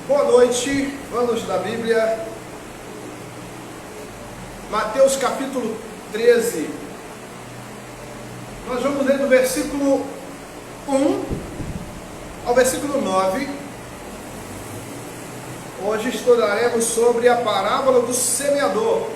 Boa noite, vamos da Bíblia, Mateus capítulo 13, nós vamos ler do versículo 1 ao versículo 9, hoje estudaremos sobre a parábola do semeador.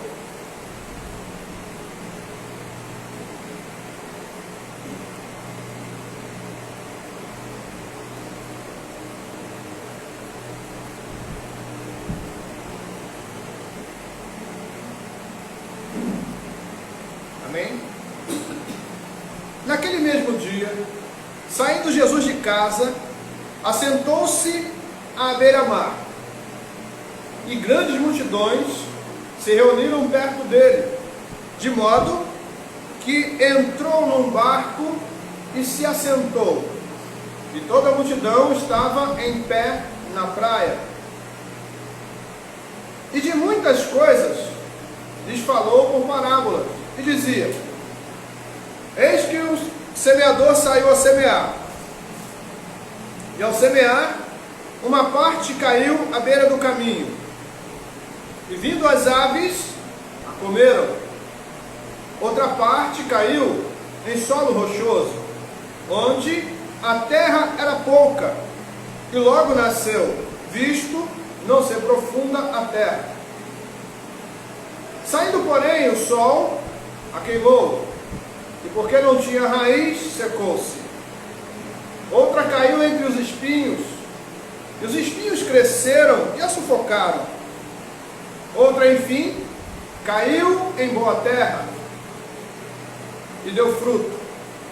Amém? Naquele mesmo dia, saindo Jesus de casa, assentou-se à beira-mar, e grandes multidões se reuniram perto dele, de modo que entrou num barco e se assentou, e toda a multidão estava em pé na praia. E de muitas coisas lhes falou por parábolas, e dizia: eis que o semeador saiu a semear, e ao semear, uma parte caiu à beira do caminho, e vindo as aves, a comeram. Outra parte caiu em solo rochoso, onde a terra era pouca, e logo nasceu, visto não ser profunda a terra. Saindo, porém, o sol a queimou, e porque não tinha raiz, secou-se. Outra caiu entre os espinhos, e os espinhos cresceram e a sufocaram. Outra, enfim, caiu em boa terra, e deu fruto,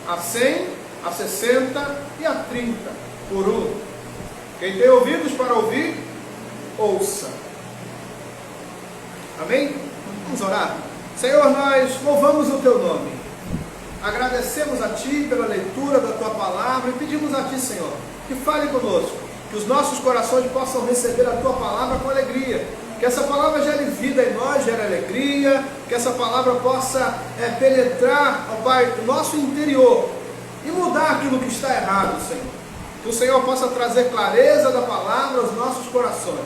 a 100, a 60 e a 30 por um. Quem tem ouvidos para ouvir, ouça. Amém? Vamos orar. Senhor, nós louvamos o Teu nome, agradecemos a Ti pela leitura da Tua palavra e pedimos a Ti, Senhor, que fale conosco, que os nossos corações possam receber a Tua palavra com alegria, que essa palavra gere vida em nós, gere alegria, que essa palavra possa penetrar, ó Pai, no nosso interior e mudar aquilo que está errado, Senhor. Que o Senhor possa trazer clareza da palavra aos nossos corações,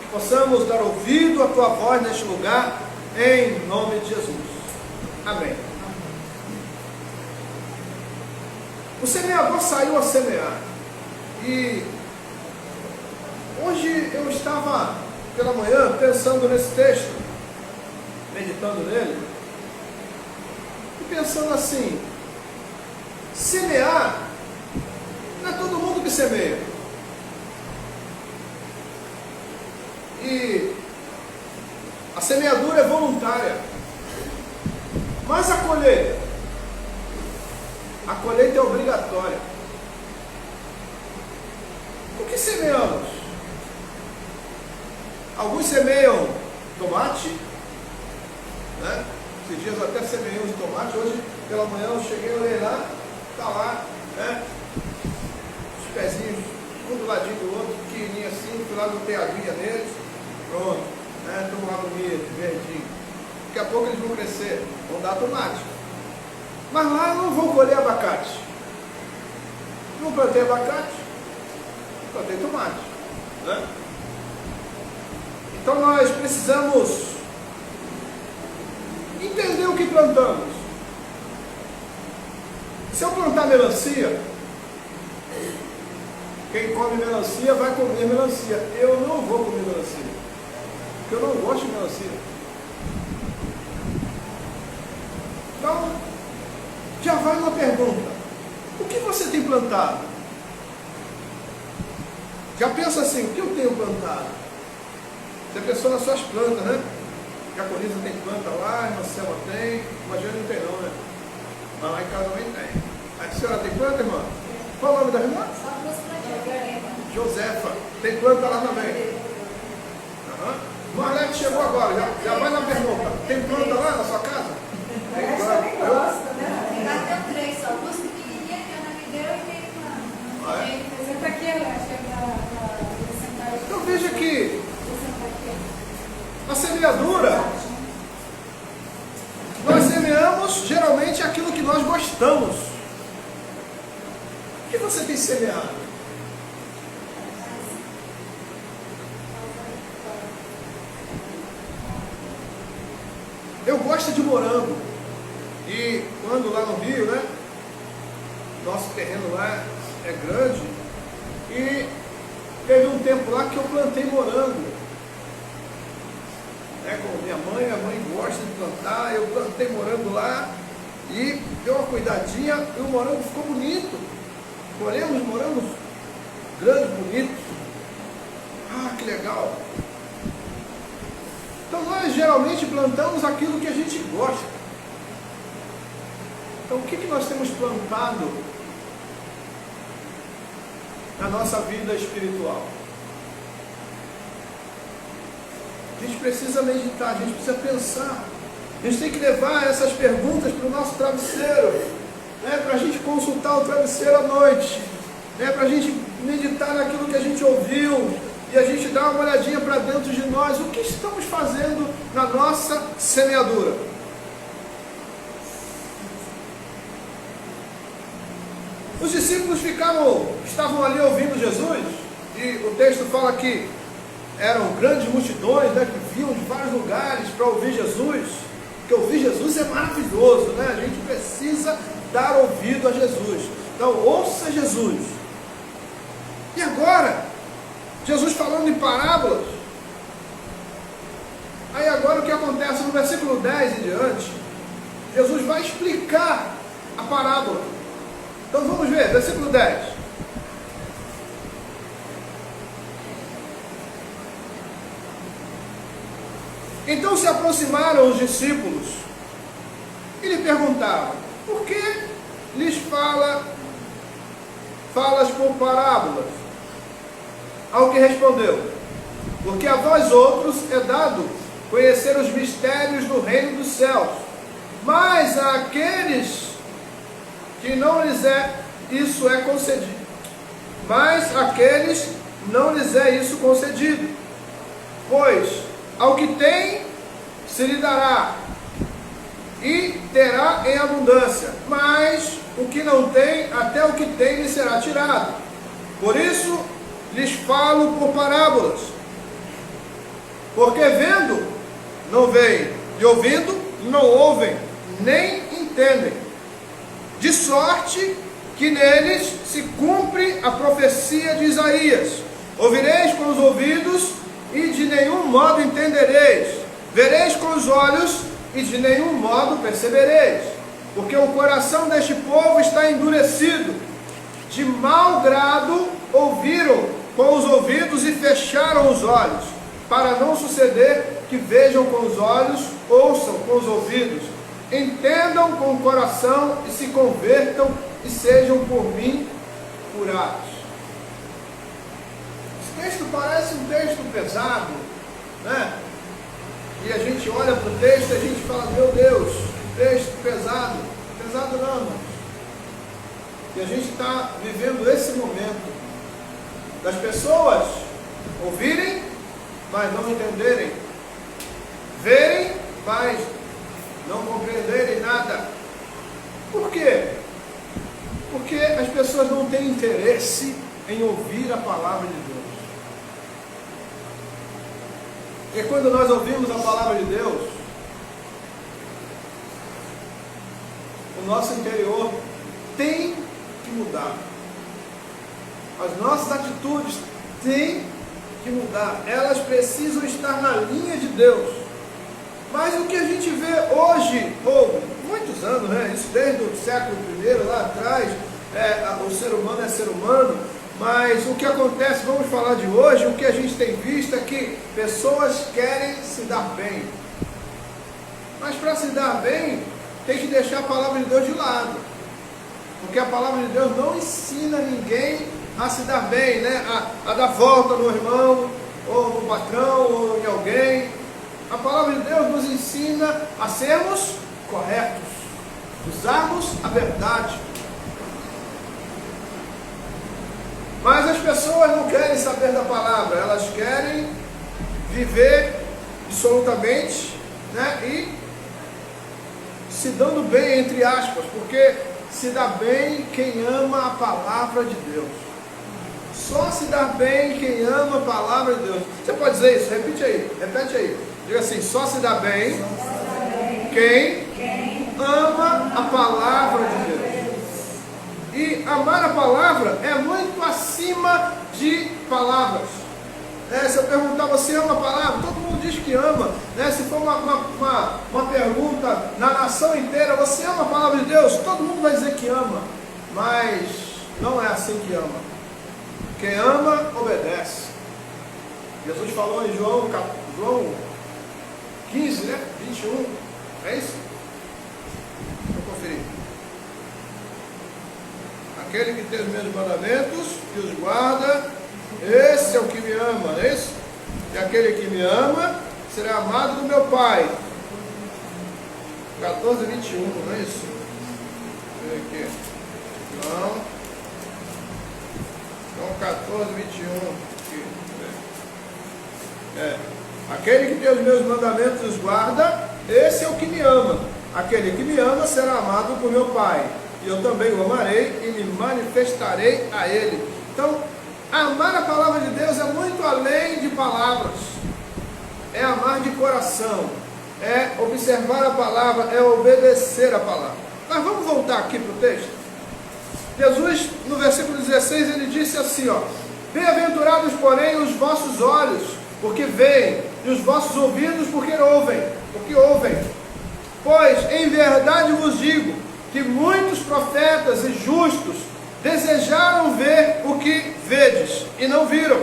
que possamos dar ouvido à Tua voz neste lugar, em nome de Jesus. Amém. O semeador saiu a semear, e hoje eu estava pela manhã pensando nesse texto, meditando nele, e pensando assim: semear, não é todo mundo que semeia. E a semeadura é voluntária, mas a colheita é obrigatória. O que semeamos? Alguns semeiam tomate, né? Esses dias até semeiam de tomate. Hoje pela manhã eu cheguei, olhei lá, está lá, né? Os pezinhos, um do ladinho do outro, pequenininho assim, fui lá, não tem aguinha neles, pronto, né? Estão lá bonitos, verdinho. Daqui a pouco eles vão crescer, vão dar tomate. Mas lá eu não vou colher abacate. Não plantei abacate, plantei tomate, né? Então nós precisamos entender o que plantamos. Se eu plantar melancia, quem come melancia vai comer melancia. Eu não vou comer melancia, porque eu não gosto de melancia. Então, já vai uma pergunta: o que você tem plantado? Já pensa assim: o que eu tenho plantado? Você pensou nas suas plantas, né? Jaconisa tem planta lá, irmã Selma tem, mas não tem não, né? Mas lá em casa também tem. A senhora tem planta, irmã? Qual o nome da irmã? Josefa. Tem planta lá também. Marlete chegou agora, já vai na pergunta. Tem planta lá na sua casa? Tem Essa planta. também gosta, né? Tem até 3, só 2 pequenininhas que a Ana me deu e tem uma. Ah, é? Senta aqui, eu acho que é pra sentar aqui. Então veja que Vou sentar aqui. a semeadura, nós semeamos plantamos, o que você tem semeado? Eu gosto de morango. E quando lá no Rio, né? Nosso terreno lá é grande. E teve um tempo lá que eu plantei morango. Com minha mãe, a mãe gosta de plantar. Eu plantei morango lá e deu uma cuidadinha e o morango ficou bonito. Colhemos morangos grandes, bonitos. Ah, que legal! Então nós geralmente plantamos aquilo que a gente gosta. Então o que nós temos plantado na nossa vida espiritual? A gente precisa meditar, a gente precisa pensar. A gente tem que levar essas perguntas para o nosso travesseiro, né? Para a gente consultar o travesseiro à noite, né? Para a gente meditar naquilo que a gente ouviu e a gente dar uma olhadinha para dentro de nós. O que estamos fazendo na nossa semeadura? Os discípulos estavam ali ouvindo Jesus, e o texto fala que eram grandes multidões, né, que vinham de vários lugares para ouvir Jesus. Porque ouvir Jesus é maravilhoso, né? A gente precisa dar ouvido a Jesus. Então ouça Jesus. E agora, Jesus falando em parábolas. Aí agora o que acontece no versículo 10 em diante, Jesus vai explicar a parábola. Então vamos ver, versículo 10. Então se aproximaram os discípulos e lhe perguntaram: por que lhes falas por parábolas? Ao que respondeu: porque a vós outros é dado conhecer os mistérios do reino dos céus, mas àqueles que não lhes é isso é concedido. Mas àqueles não lhes é isso concedido. Pois ao que tem se lhe dará, e terá em abundância, mas o que não tem, até o que tem lhe será tirado. Por isso lhes falo por parábolas, porque vendo não veem, e ouvindo não ouvem, nem entendem, de sorte que neles se cumpre a profecia de Isaías: ouvireis com os ouvidos e de nenhum modo entendereis, vereis com os olhos e de nenhum modo percebereis, porque o coração deste povo está endurecido, de mau grado ouviram com os ouvidos e fecharam os olhos, para não suceder que vejam com os olhos, ouçam com os ouvidos, entendam com o coração e se convertam e sejam por mim curados. Esse texto parece um texto pesado, né? E a gente olha para o texto e a gente fala: meu Deus, texto pesado. Pesado não, irmãos. E a gente está vivendo esse momento das pessoas ouvirem, mas não entenderem, verem, mas não compreenderem nada. Por quê? Porque as pessoas não têm interesse em ouvir a palavra de Deus. E quando nós ouvimos a palavra de Deus, o nosso interior tem que mudar. As nossas atitudes têm que mudar. Elas precisam estar na linha de Deus. Mas o que a gente vê hoje, ou muitos anos, né? Isso desde o século I, lá atrás, o ser humano é ser humano. Mas o que acontece, vamos falar de hoje, o que a gente tem visto é que pessoas querem se dar bem. Mas para se dar bem, tem que deixar a palavra de Deus de lado. Porque a palavra de Deus não ensina ninguém a se dar bem, né? A dar volta no irmão, ou no patrão, ou em alguém. A palavra de Deus nos ensina a sermos corretos, usarmos a verdade. Mas as pessoas não querem saber da palavra, elas querem viver absolutamente, né, e se dando bem, entre aspas, porque se dá bem quem ama a palavra de Deus. Só se dá bem quem ama a palavra de Deus. Você pode dizer isso? Repete aí. Diga assim: só se dá bem quem ama a palavra de Deus. E amar a palavra é muito acima de palavras. Se eu perguntar, você ama a palavra? Todo mundo diz que ama. Se for uma pergunta na nação inteira, você ama a palavra de Deus? Todo mundo vai dizer que ama. Mas não é assim que ama. Quem ama, obedece. Jesus falou em João 15, 21. É isso? Deixa eu conferir. Aquele que tem os meus mandamentos e os guarda, esse é o que me ama, não é isso? E aquele que me ama será amado do meu Pai. 14, 21, não é isso? Deixa eu ver aqui. Não. Então 14, 21. Aqui. Aquele que tem os meus mandamentos e os guarda, esse é o que me ama. Aquele que me ama será amado por meu Pai. E eu também o amarei e me manifestarei a ele. Então, amar a palavra de Deus é muito além de palavras. É amar de coração. É observar a palavra, é obedecer a palavra. Mas vamos voltar aqui para o texto. Jesus, no versículo 16, ele disse assim, bem-aventurados, porém, os vossos olhos, porque veem, e os vossos ouvidos, porque ouvem. Pois, em verdade vos digo, que muitos profetas e justos desejaram ver o que vedes e não viram,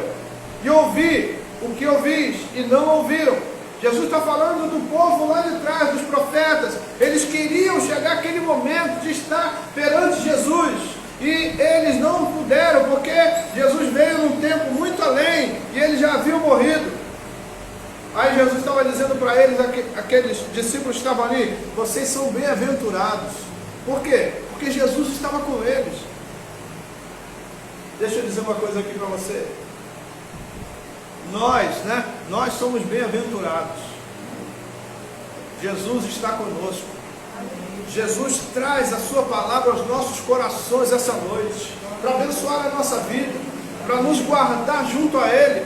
e ouvir o que ouvis e não ouviram. Jesus está falando do povo lá de trás, dos profetas. Eles queriam chegar àquele momento de estar perante Jesus, e eles não puderam, porque Jesus veio num tempo muito além, e eles já haviam morrido. Aí Jesus estava dizendo para eles, aqueles discípulos que estavam ali, vocês são bem-aventurados. Por quê? Porque Jesus estava com eles. Deixa eu dizer uma coisa aqui para você. Nós somos bem-aventurados. Jesus está conosco. Jesus traz a sua palavra aos nossos corações essa noite, para abençoar a nossa vida, para nos guardar junto a Ele.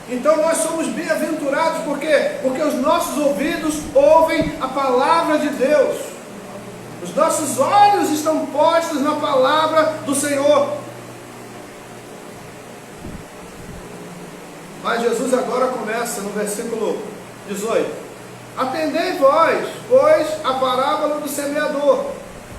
Então nós somos bem-aventurados, por quê? Porque os nossos ouvidos ouvem a palavra de Deus. Os nossos olhos estão postos na palavra do Senhor. Mas Jesus agora começa no versículo 18. Atendei vós, pois, a parábola do semeador.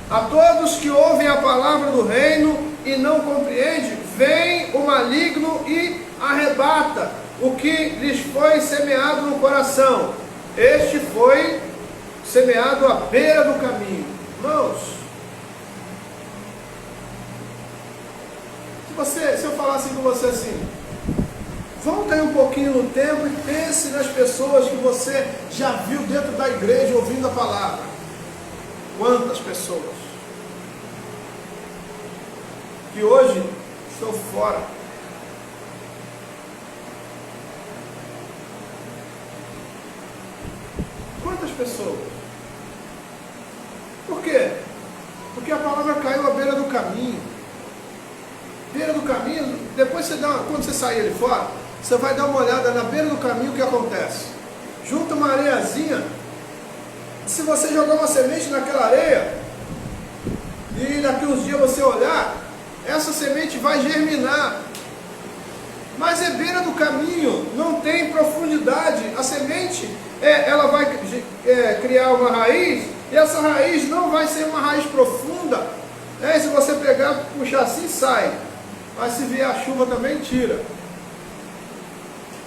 A todos que ouvem a palavra do reino e não compreendem, vem o maligno e arrebata o que lhes foi semeado no coração. Este foi semeado à beira do caminho. Irmãos, se eu falasse com você assim, volta aí um pouquinho no tempo e pense nas pessoas que você já viu dentro da igreja ouvindo a palavra. Quantas pessoas que hoje estão fora. Quantas pessoas? Por quê? Porque a palavra caiu à beira do caminho. Beira do caminho, depois quando você sair ali fora, você vai dar uma olhada na beira do caminho, o que acontece? Junta uma areiazinha. Se você jogar uma semente naquela areia, e daqui uns dias você olhar, essa semente vai germinar. Mas é beira do caminho, não tem profundidade. A semente, ela vai criar uma raiz, e essa raiz não vai ser uma raiz profunda. Se você pegar, puxar assim, sai. Mas se vier a chuva também, tira.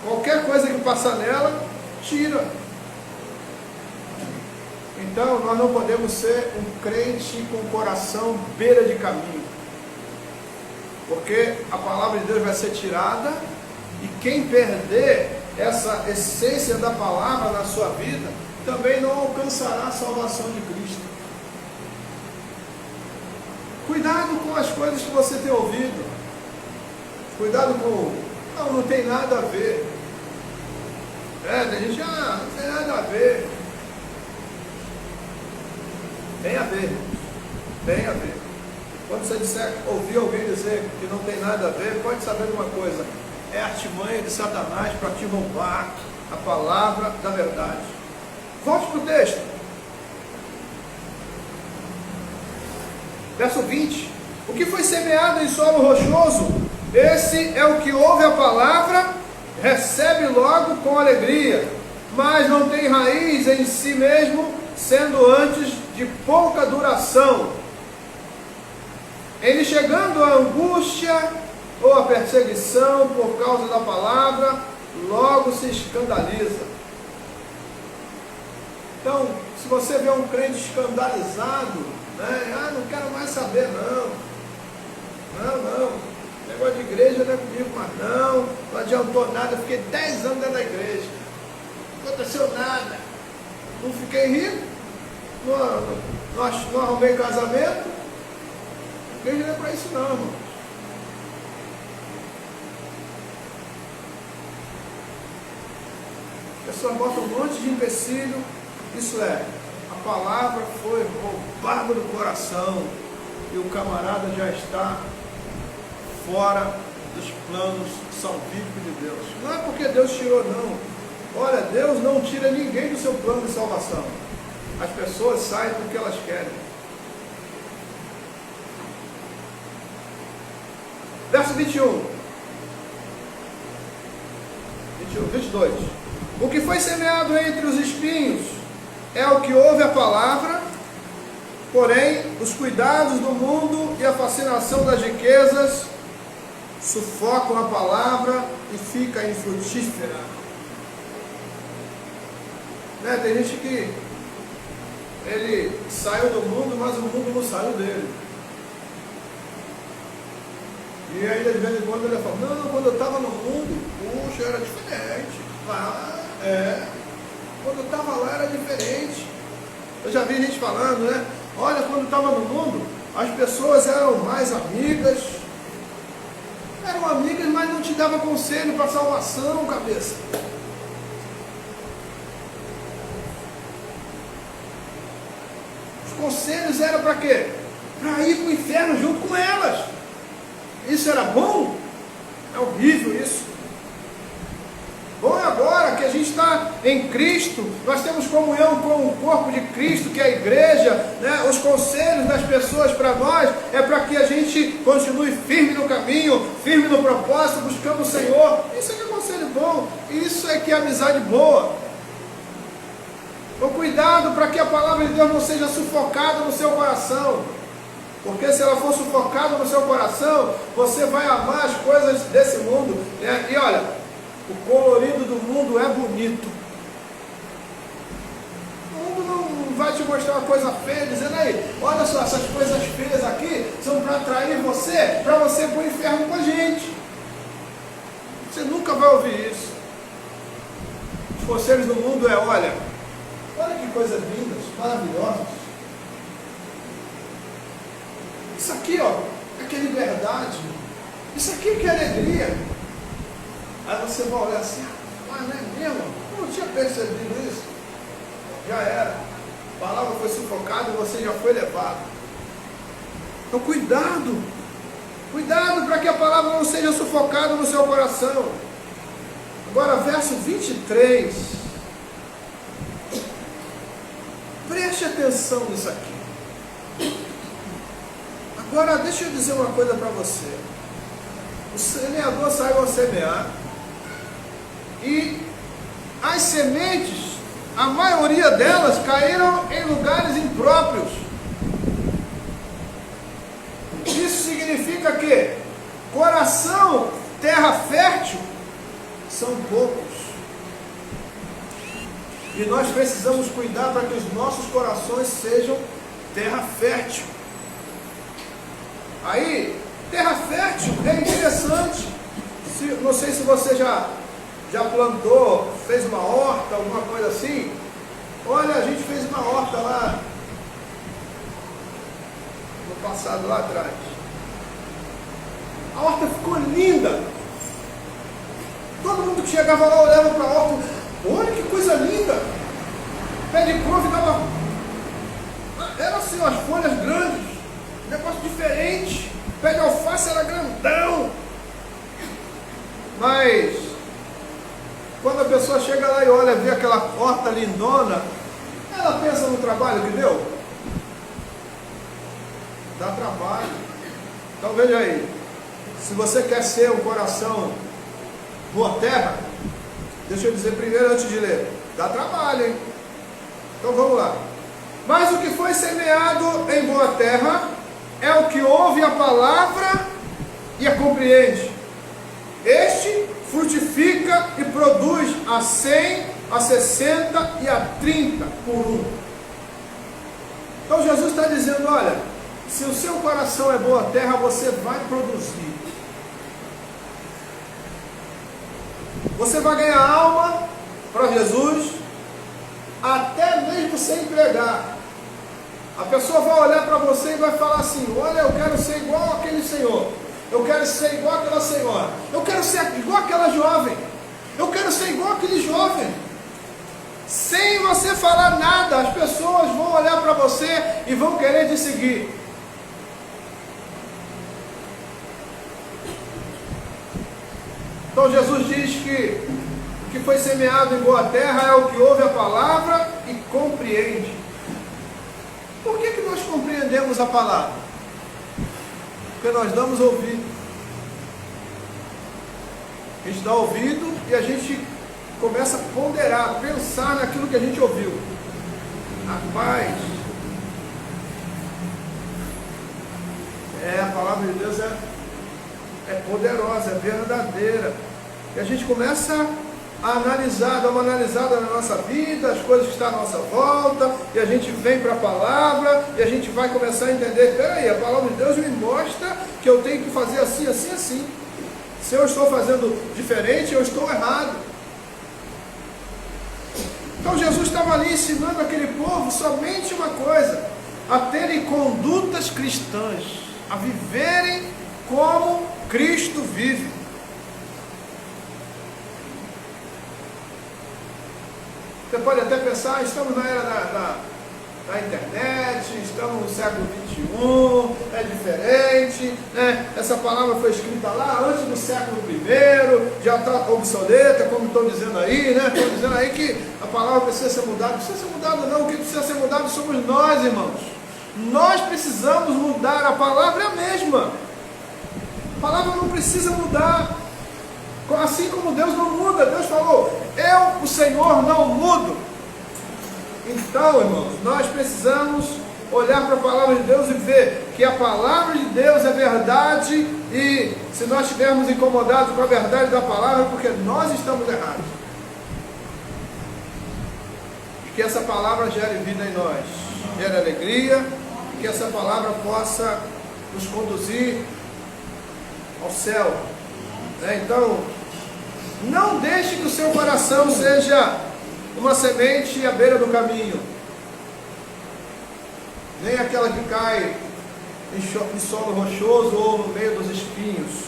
Qualquer coisa que passar nela, tira. Então, nós não podemos ser um crente com o coração beira de caminho. Porque a palavra de Deus vai ser tirada, e quem perder essa essência da palavra na sua vida, também não alcançará a salvação de Cristo. Cuidado com as coisas que você tem ouvido. Cuidado com... Não tem nada a ver. Tem gente, não tem nada a ver. Tem a ver. Tem a ver. Quando você disser, ouvir alguém dizer que não tem nada a ver, pode saber de uma coisa: é artimanha de Satanás para te roubar a palavra da verdade. Volte para o texto. Verso 20. O que foi semeado em solo rochoso, esse é o que ouve a palavra, recebe logo com alegria, mas não tem raiz em si mesmo, sendo antes de pouca duração. Ele chegando à angústia ou à perseguição por causa da palavra, logo se escandaliza. Então, se você vê um crente escandalizado, né? Não quero mais saber não, negócio de igreja não é comigo, mas não adiantou nada, eu fiquei 10 anos dentro da igreja, não aconteceu nada, não fiquei rico, não arrumei casamento. A igreja não é para isso não, irmão. As pessoas botam um monte de empecilho, isso é, a palavra foi roubada do coração e o camarada já está fora dos planos salvíficos de Deus. Não é porque Deus tirou, não. Olha, Deus não tira ninguém do seu plano de salvação. As pessoas saem porque elas querem. Verso 22. O que foi semeado entre os espinhos é o que ouve a palavra, porém os cuidados do mundo e a fascinação das riquezas sufocam a palavra e fica infrutífera. Né? Tem gente que ele saiu do mundo, mas o mundo não saiu dele. E ainda de vez em quando ele fala, não, quando eu estava no mundo, puxa, era diferente. Quando eu estava lá era diferente. Eu já vi gente falando, né? Olha, quando eu estava no mundo, as pessoas eram mais amigas. Eram amigas, mas não te davam conselho para salvação, cabeça. Os conselhos eram para quê? Para ir para o inferno junto com elas. Isso era bom? É horrível isso. Bom é agora que a gente está em Cristo, nós temos comunhão com o corpo de Cristo, que é a igreja, né? Os conselhos das pessoas para nós é para que a gente continue firme no caminho, firme no propósito, buscando o Senhor. Isso é que é conselho bom, isso é que é amizade boa. Então cuidado para que a palavra de Deus não seja sufocada no seu coração, porque se ela for sufocada no seu coração, você vai amar as coisas desse mundo, né? E olha, o colorido do mundo é bonito. O mundo não vai te mostrar uma coisa feia, dizendo aí, olha só, essas coisas feias aqui são para atrair você, para você ir para o inferno com a gente. Você nunca vai ouvir isso. Os conselhos do mundo é, olha que coisas lindas, maravilhosas. Isso aqui, ó, é que é liberdade. Isso aqui é que é alegria. Aí você vai olhar assim, não é mesmo? Eu não tinha percebido isso. Já era. A palavra foi sufocada e você já foi levado. Então cuidado. Cuidado para que a palavra não seja sufocada no seu coração. Agora verso 23. Preste atenção nisso aqui. Agora deixa eu dizer uma coisa para você. O semeador saiu a semear. E as sementes, a maioria delas caíram em lugares impróprios. Isso significa que coração, terra fértil, são poucos. E nós precisamos cuidar para que os nossos corações sejam terra fértil. Aí, terra fértil é interessante. Não sei se você já plantou, fez uma horta, alguma coisa assim. Olha, a gente fez uma horta lá no passado, lá atrás. A horta ficou linda. Todo mundo que chegava lá olhava para a horta, olha que coisa linda. Pé de couve dava, era assim, as folhas grandes, negócio diferente. negócio era grandão. Mas quando a pessoa chega lá e olha, vê aquela porta lindona, ela pensa no trabalho que deu? Dá trabalho. Então veja aí, se você quer ser um coração boa terra, deixa eu dizer primeiro antes de ler, dá trabalho, hein? Então vamos lá. Mas o que foi semeado em boa terra é o que ouve a palavra e a compreende. Este frutifica e produz a 100, a 60 e a 30 por um. Então Jesus está dizendo, olha, se o seu coração é boa terra, você vai produzir. Você vai ganhar alma para Jesus, até mesmo sem pregar. A pessoa vai olhar para você e vai falar assim, olha, eu quero ser igual aquele senhor. Eu quero ser igual aquela senhora. Eu quero ser igual aquela jovem. Eu quero ser igual aquele jovem. Sem você falar nada, as pessoas vão olhar para você e vão querer te seguir. Então Jesus diz que o que foi semeado em boa terra é o que ouve a palavra e compreende. Por que nós compreendemos a palavra? Porque nós damos ouvido. A gente dá ouvido e a gente começa a ponderar, a pensar naquilo que a gente ouviu. Rapaz, a palavra de Deus é poderosa, é verdadeira. E a gente começa a analisar, dar uma analisada na nossa vida, as coisas que estão à nossa volta, e a gente vem para a palavra, e a gente vai começar a entender, peraí, a palavra de Deus me mostra que eu tenho que fazer assim, assim, assim. Se eu estou fazendo diferente, eu estou errado. Então Jesus estava ali ensinando aquele povo somente uma coisa, a terem condutas cristãs, a viverem como Cristo vive. Você pode até pensar, estamos na era da internet, estamos no século XXI, é diferente, né? Essa palavra foi escrita lá antes do século I, já está obsoleta, como estão dizendo aí, né? Estão dizendo aí que a palavra precisa ser mudada. Não precisa ser mudada não, o que precisa ser mudado somos nós, irmãos. Nós precisamos mudar, a palavra é a mesma. A palavra não precisa mudar. Assim como Deus não muda, Deus falou, eu, o Senhor, não mudo. Então, irmãos, nós precisamos olhar para a palavra de Deus e ver que a palavra de Deus é verdade, e se nós estivermos incomodados com a verdade da palavra, é porque nós estamos errados. E que essa palavra gere vida em nós, gere alegria, e que essa palavra possa nos conduzir ao céu. Então, não deixe que o seu coração seja uma semente à beira do caminho, nem aquela que cai em solo rochoso ou no meio dos espinhos,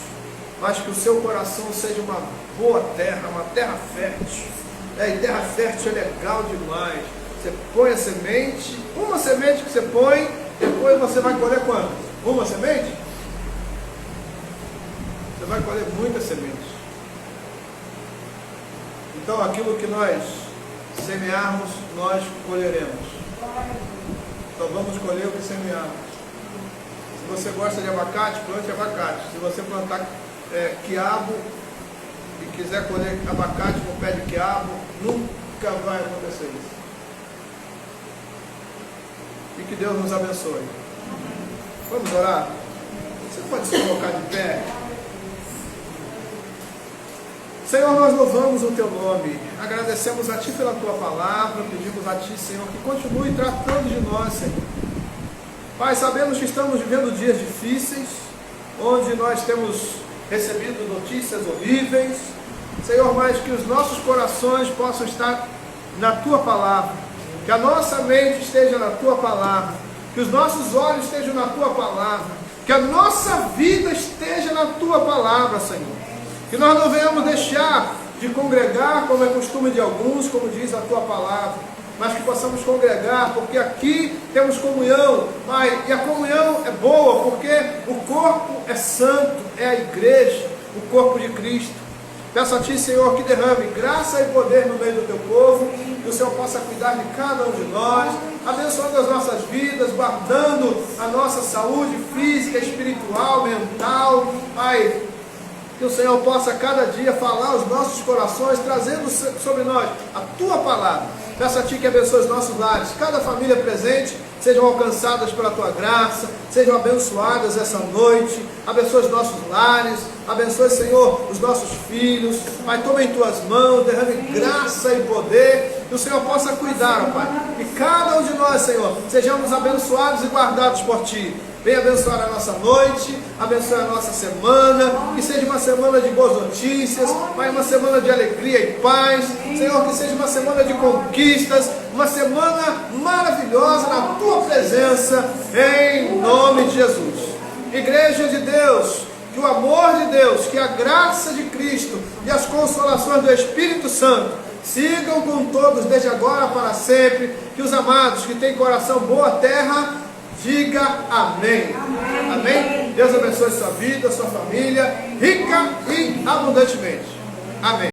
mas que o seu coração seja uma boa terra, uma terra fértil. E terra fértil é legal demais. Você põe a semente, uma semente que você põe, depois você vai colher quanto? Uma semente? Você vai colher muitas sementes. Então aquilo que nós semearmos, nós colheremos. Então vamos colher o que semearmos. Se você gosta de abacate, plante abacate. Se você plantar quiabo e quiser colher abacate com pé de quiabo, nunca vai acontecer isso. E que Deus nos abençoe. Vamos orar? Você pode se colocar de pé? Senhor, nós louvamos o Teu nome, agradecemos a Ti pela Tua palavra, pedimos a Ti, Senhor, que continue tratando de nós, Senhor. Pai, sabemos que estamos vivendo dias difíceis, onde nós temos recebido notícias horríveis, Senhor, mas que os nossos corações possam estar na Tua palavra, que a nossa mente esteja na Tua palavra, que os nossos olhos estejam na Tua palavra, que a nossa vida esteja na Tua palavra, Senhor. Que nós não venhamos deixar de congregar, como é costume de alguns, como diz a Tua palavra, mas que possamos congregar, porque aqui temos comunhão, Pai, e a comunhão é boa, porque o corpo é santo, é a igreja, o corpo de Cristo. Peço a Ti, Senhor, que derrame graça e poder no meio do Teu povo, que o Senhor possa cuidar de cada um de nós, abençoando as nossas vidas, guardando a nossa saúde física, espiritual, mental, Pai. Que o Senhor possa cada dia falar aos nossos corações, trazendo sobre nós a Tua palavra. Peço a Ti que abençoe os nossos lares, cada família presente, sejam alcançadas pela Tua graça, sejam abençoadas essa noite, abençoe os nossos lares, abençoe, Senhor, os nossos filhos, Pai, toma em Tuas mãos, derrame graça e poder, que o Senhor possa cuidar, ó Pai, que cada um de nós, Senhor, sejamos abençoados e guardados por Ti. Venha abençoar a nossa noite, abençoe a nossa semana, que seja uma semana de boas notícias, Pai, uma semana de alegria e paz, Senhor, que seja uma semana de conquistas, uma semana maravilhosa na Tua presença, em nome de Jesus. Igreja de Deus, que o amor de Deus, que a graça de Cristo e as consolações do Espírito Santo sigam com todos desde agora para sempre, que os amados que têm coração boa terra, diga amém. Amém. Amém. Deus abençoe sua vida, sua família, rica e abundantemente. Amém.